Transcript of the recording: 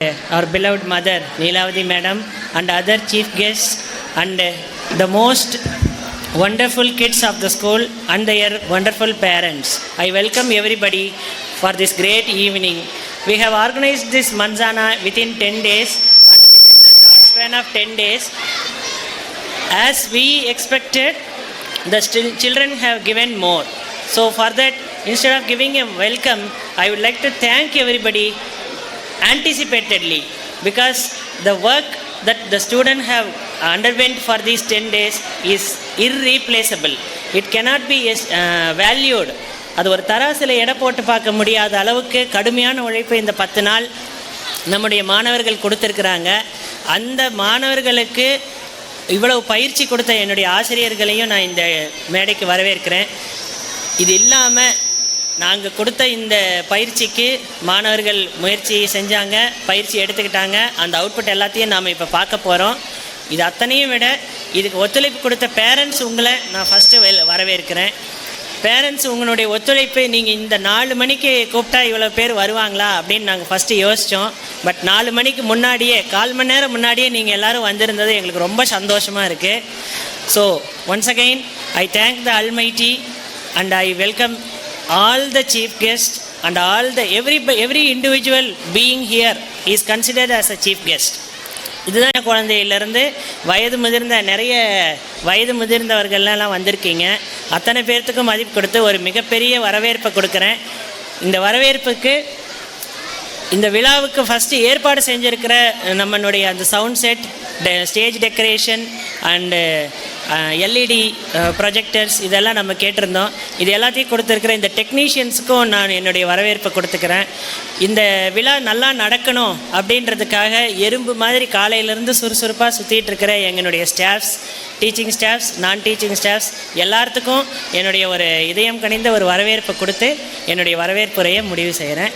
our beloved mother Neelavati madam and other chief guests and the most wonderful kids of the school and their wonderful parents. I welcome everybody for this great evening. We have organized this Manzana within 10 days and within the short span of 10 days, as we expected, the children have given more. So for that, instead of giving a welcome, I would like to thank everybody anticipatedly, because the work that the students have underwent for these 10 days is irreplaceable. It cannot be valued. அது ஒரு தராசில் எடை போட்டு பார்க்க முடியாத அளவுக்கு கடுமையான உழைப்பை இந்த 10 நாள் நம்முடைய மாணவர்கள் கொடுத்துருக்குறாங்க. அந்த மாணவர்களுக்கு இவ்வளவு பயிற்சி கொடுத்த என்னுடைய ஆசிரியர்களையும் நான் இந்த மேடைக்கு வரவேற்கிறேன். இது இல்லாமல் நாங்கள் கொடுத்த இந்த பயிற்சிக்கு மாணவர்கள் முயற்சி செஞ்சாங்க, பயிற்சி எடுத்துக்கிட்டாங்க. அந்த அவுட்புட் எல்லாத்தையும் நாம் இப்போ பார்க்க போகிறோம். இது அத்தனையும் விட இதுக்கு ஒத்துழைப்பு கொடுத்த பேரண்ட்ஸ் உங்களை நான் ஃபஸ்ட்டு வரவேற்கிறேன். பேரண்ட்ஸ் உங்களுடைய ஒத்துழைப்பு, நீங்கள் இந்த 4 மணிக்கு கூப்பிட்டா இவ்வளோ பேர் வருவாங்களா அப்படின்னு நாங்கள் ஃபஸ்ட்டு யோசித்தோம். பட் 4 மணிக்கு முன்னாடியே, 1/4 மணி நேரம் முன்னாடியே நீங்கள் எல்லோரும் வந்திருந்தது எங்களுக்கு ரொம்ப சந்தோஷமாக இருக்குது. So once again I thank the almighty and I welcome all the chief guests and all the every individual being here is considered as a chief guest. இதுதான் குழந்தையிலேருந்து நிறைய வயது முதிர்ந்தவர்கள்லாம் வந்திருக்கீங்க. அத்தனை பேர்த்துக்கும் மதிப்பு கொடுத்து ஒரு மிகப்பெரிய வரவேற்பை கொடுக்குறேன். இந்த வரவேற்புக்கு, இந்த விழாவுக்கு ஃபஸ்ட்டு ஏற்பாடு செஞ்சுருக்கிற நம்மளுடைய அந்த sound set, stage decoration and LED projectors இதெல்லாம் நம்ம கேட்டிருந்தோம். இது எல்லாத்தையும் கொடுத்துருக்குற இந்த டெக்னீஷியன்ஸுக்கும் நான் என்னுடைய வரவேற்பை கொடுத்துக்கிறேன். இந்த விழா நல்லா நடக்கணும் அப்படின்றதுக்காக எறும்பு மாதிரி காலையிலேருந்து சுறுசுறுப்பாக சுற்றிட்டு இருக்கிற எங்களுடைய ஸ்டாஃப்ஸ், டீச்சிங் ஸ்டாஃப்ஸ், நான் டீச்சிங் ஸ்டாஃப்ஸ் எல்லாத்துக்கும் என்னுடைய ஒரு இதயம் கனிந்த ஒரு வரவேற்பை கொடுத்து என்னுடைய வரவேற்புரையை முடிவு செய்கிறேன்.